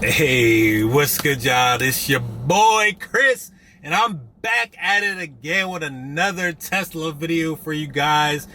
Hey, what's good, y'all? This your boy Chris, and I'm back at it again with another Tesla video for you guys.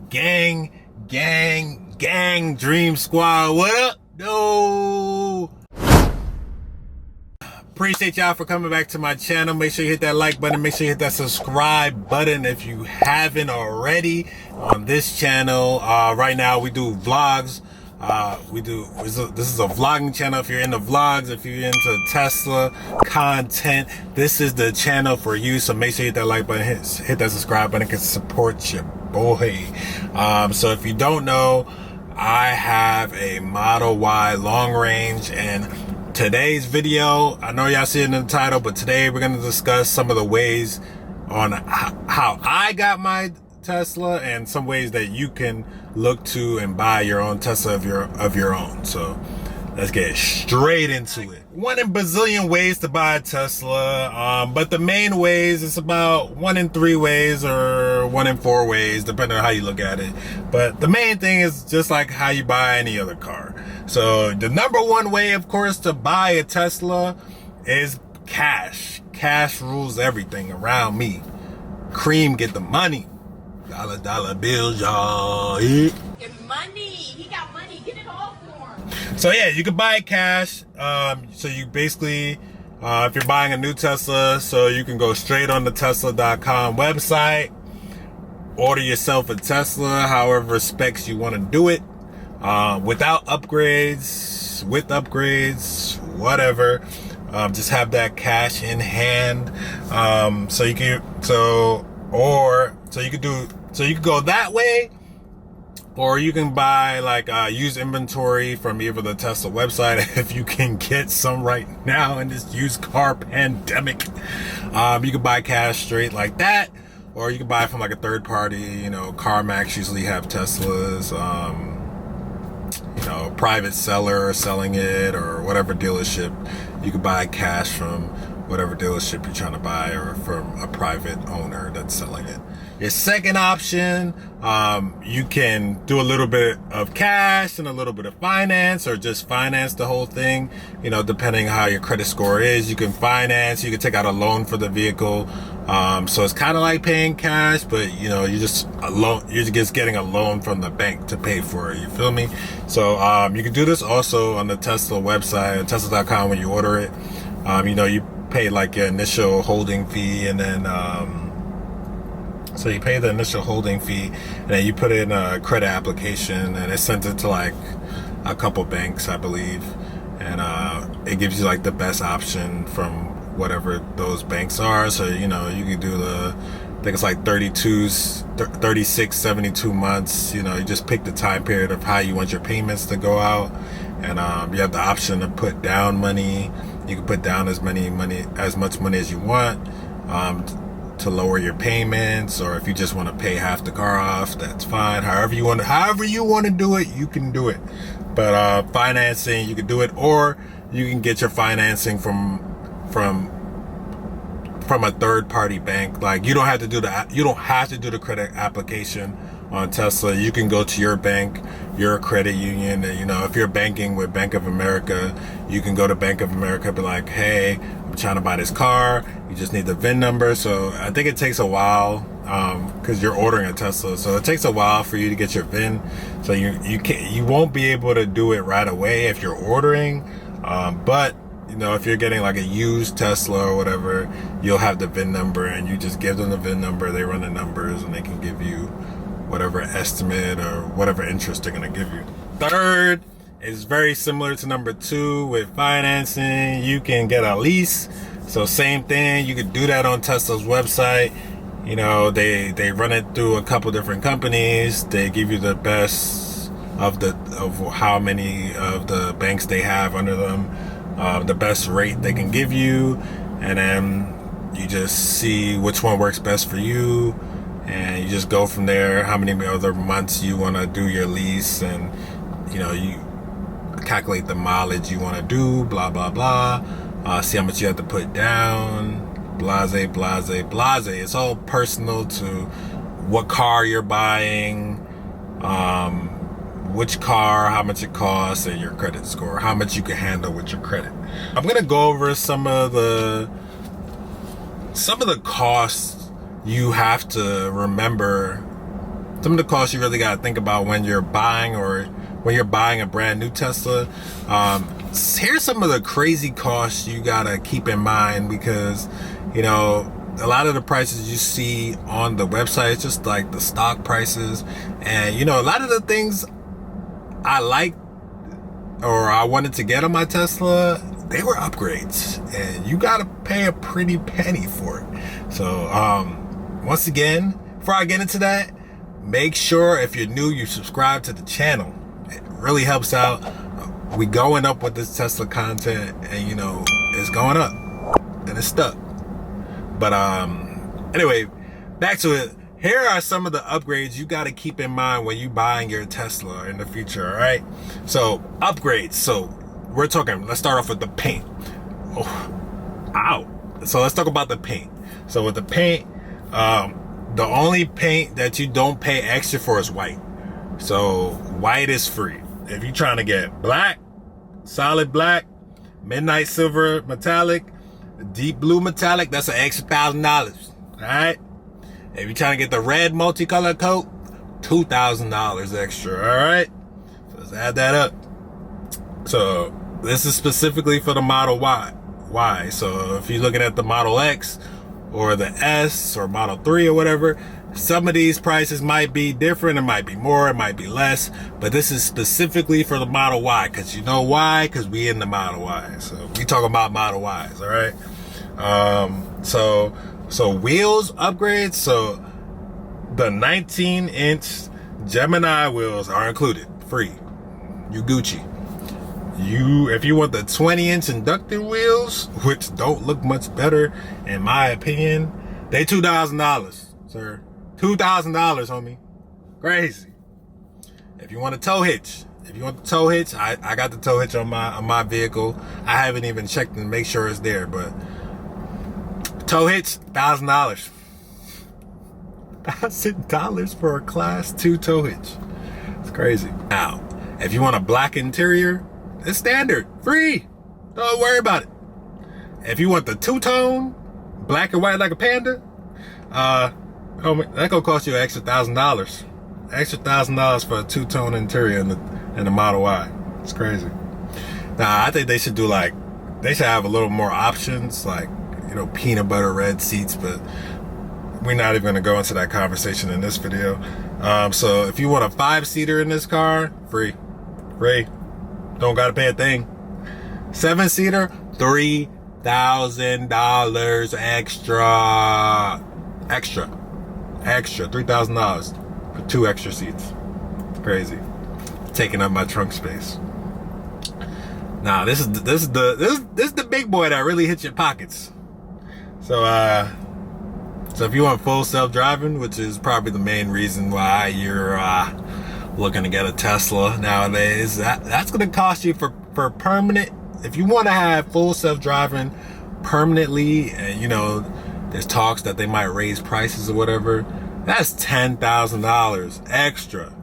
Gang, Dream Squad, what up? No. Appreciate y'all for coming back to my channel. Make sure you hit that like button. Make sure you hit that subscribe button if you haven't already on this channel. Right now we do vlogs. This is a vlogging channel. If you're into vlogs, if you're into Tesla content, this is the channel for you. So make sure you hit that like button, hit that subscribe button, can support your boy. So if you don't know, I have a Model Y long range, and today's video, I know y'all see it in the title, but today we're going to discuss some of the ways on how I got my Tesla and some ways that you can look to and buy your own Tesla of your own. So let's get straight into it. One in bazillion ways to buy a Tesla, but the main ways, it's about 1 in 3 ways or 1 in 4 ways, depending on how you look at it. But the main thing is just like how you buy any other car. So the number one way, of course, to buy a Tesla is cash. Cash rules everything around me. Cream, get the money. Dollar bills, y'all. Get money. He got money. Get it all for him. So yeah, you can buy cash. So you basically, if you're buying a new Tesla, so you can go straight on the Tesla.com website, order yourself a Tesla, however specs you want to do it, without upgrades, with upgrades, whatever. Just have that cash in hand. So you can go that way, or you can buy like used inventory from either the Tesla website if you can get some right now in this used car pandemic. You can buy cash straight like that, or you can buy from like a third party. You know, CarMax usually have Teslas. You know, private seller selling it, or whatever dealership. You can buy cash from whatever dealership you're trying to buy, or from a private owner that's selling it. Your second option, you can do a little bit of cash and a little bit of finance, or just finance the whole thing. You know, depending how your credit score is, you can finance, you can take out a loan for the vehicle. So it's kind of like paying cash, but you know, you're just getting a loan from the bank to pay for it. You feel me? So, you can do this also on the Tesla website, Tesla.com, when you order it. You know, you pay like your initial holding fee, and then, so you pay the initial holding fee, and then you put in a credit application, and it sends it to like a couple banks, I believe. And, it gives you like the best option from whatever those banks are. So, you know, you can do I think it's like 36, 72 months. You know, you just pick the time period of how you want your payments to go out. And, you have the option to put down money. You can put down as much money as you want, to lower your payments, or if you just want to pay half the car off, that's fine. However you want to do it, you can do it. But financing, you can do it, or you can get your financing from a third party bank. Like, you don't have to do the credit application on Tesla. You can go to your bank, your credit union, and, you know, if you're banking with Bank of America, you can go to Bank of America, be like, hey, I'm trying to buy this car. You just need the VIN number. So I think it takes a while, because you're ordering a Tesla, so it takes a while for you to get your VIN. So you won't be able to do it right away if you're ordering, but you know, if you're getting like a used Tesla or whatever, you'll have the VIN number, and you just give them the VIN number, they run the numbers, and they can give you whatever estimate or whatever interest they're going to give you. Third is very similar to number 2 with financing. You can get a lease. So same thing, you could do that on Tesla's website. You know, they run it through a couple different companies. They give you the best of how many of the banks they have under them, the best rate they can give you, and then you just see which one works best for you, and you just go from there. How many other months you want to do your lease, and you know, you calculate the mileage you want to do, blah blah blah, see how much you have to put down, blase. It's all personal to what car you're buying, which car, how much it costs, and your credit score, how much you can handle with your credit. I'm gonna go over some of the costs you have to remember, some of the costs you really gotta think about when you're buying a brand new Tesla. Here's some of the crazy costs you gotta keep in mind, because you know, a lot of the prices you see on the website, it's just like the stock prices. And you know, a lot of the things I liked or I wanted to get on my Tesla, they were upgrades, and you gotta pay a pretty penny for it. So once again, before I get into that, make sure if you're new, you subscribe to the channel. It really helps out. We going up with this Tesla content, and you know, it's going up and it's stuck. But anyway, back to it. Here are some of the upgrades you got to keep in mind when you buying your Tesla in the future. All right, so upgrades. So we're talking, let's start off with the paint. So let's talk about the paint. So with the paint, the only paint that you don't pay extra for is white. So white is free. If you're trying to get black, solid black, midnight silver metallic, deep blue metallic, that's an extra $1,000. All right. If you're trying to get the red multicolor coat, $2,000 extra. All right. So let's add that up. So this is specifically for the Model Y. So if you're looking at the Model X or the S or Model 3 or whatever, some of these prices might be different. It might be more, it might be less, but this is specifically for the Model Y. Cause you know why? Cause we in the Model Y. So we talking about Model Ys. All right. So wheels upgrades. So the 19-inch Gemini wheels are included, free. You Gucci. If you want the 20-inch inductive wheels, which don't look much better in my opinion, they $2,000, sir. $2,000, homie. Crazy. If you want a tow hitch, I got the tow hitch on my vehicle. I haven't even checked to make sure it's there, but tow hitch, $1,000. $1,000 for a Class 2 tow hitch. It's crazy. Now, if you want a black interior, it's standard, free. Don't worry about it. If you want the two-tone, black and white like a Panda, that gonna cost you an extra $1,000. Extra $1,000 for a two-tone interior in the Model Y. It's crazy. Now, I think they should have a little more options, like, you know, peanut butter red seats, but we're not even gonna go into that conversation in this video. So if you want a 5-seater in this car, free. Don't gotta pay a thing. 7-seater, $3,000 extra $3,000 for 2 extra seats. It's crazy. Taking up my trunk space. Now this is the big boy that really hits your pockets. So if you want full self-driving, which is probably the main reason why you're looking to get a Tesla nowadays, that's going to cost you for permanent. If you want to have full self-driving permanently, and you know, there's talks that they might raise prices or whatever, that's $10,000 extra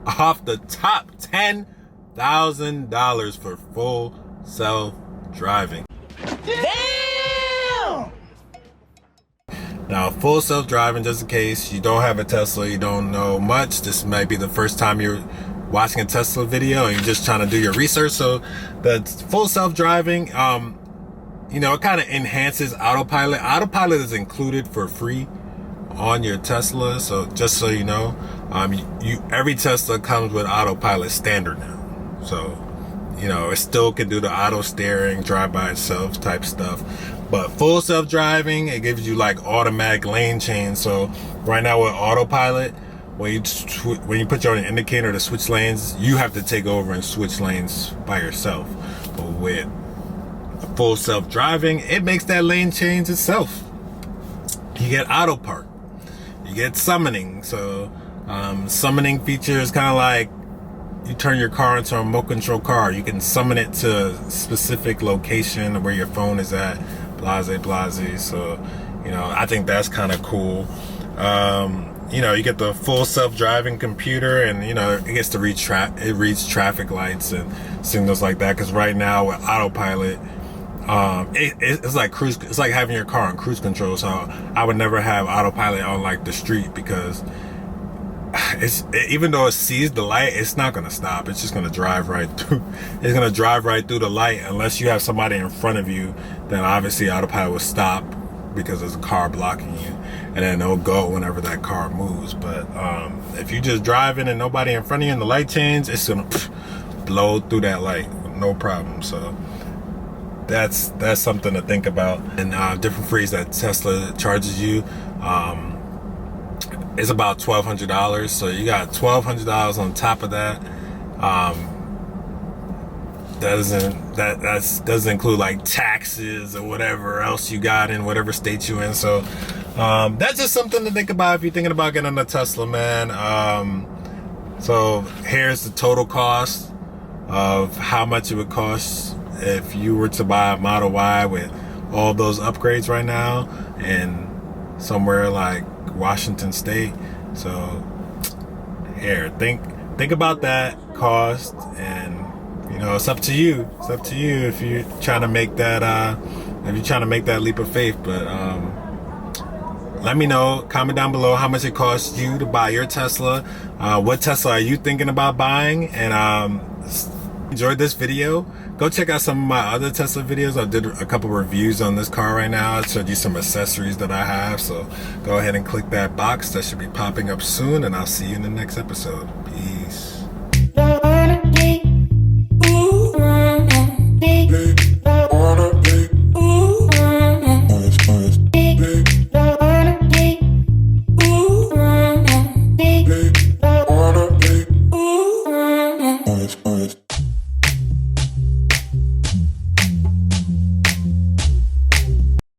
off the top. $10,000 for full self-driving. Damn! Now, full self-driving, just in case you don't have a Tesla, you don't know much, this might be the first time you're watching a Tesla video and you're just trying to do your research. So the full self-driving, you know, it kind of enhances autopilot. Autopilot is included for free on your Tesla. So just so you know, every Tesla comes with autopilot standard now. So, you know, it still can do the auto steering, drive by itself type stuff. But full self-driving, it gives you like automatic lane change. So right now with autopilot, when you put your indicator to switch lanes, you have to take over and switch lanes by yourself. But with full self-driving, it makes that lane change itself. You get auto park, you get summoning. So summoning feature is kind of like you turn your car into a remote control car. You can summon it to a specific location where your phone is at, blase. So, you know, I think that's kind of cool. you know, you get the full self-driving computer, and you know, it gets to read it reads traffic lights and signals like that. Because right now with autopilot, it's like it's like having your car on cruise control. So I would never have autopilot on like the street, because even though it sees the light, it's not gonna stop. It's just gonna drive right through. It's gonna drive right through the light unless you have somebody in front of you. Then obviously autopilot will stop because there's a car blocking you, and then it'll go whenever that car moves. But if you just driving and nobody in front of you and the light change, it's gonna blow through that light, no problem. So that's something to think about. And different fees that Tesla charges you. It's about $1,200, so you got $1,200 on top of that. That doesn't include like taxes or whatever else you got in whatever state you in. So that's just something to think about if you're thinking about getting a Tesla, man. So here's the total cost of how much it would cost if you were to buy a Model Y with all those upgrades right now in somewhere like Washington State. So here, think about that cost, and you know, it's up to you. It's up to you if you're trying to make that leap of faith. But let me know, comment down below how much it costs you to buy your Tesla. What Tesla are you thinking about buying? And enjoyed this video, go check out some of my other Tesla videos. I did a couple reviews on this car right now. I showed you some accessories that I have, so go ahead and click that box. That should be popping up soon, and I'll see you in the next episode. Peace.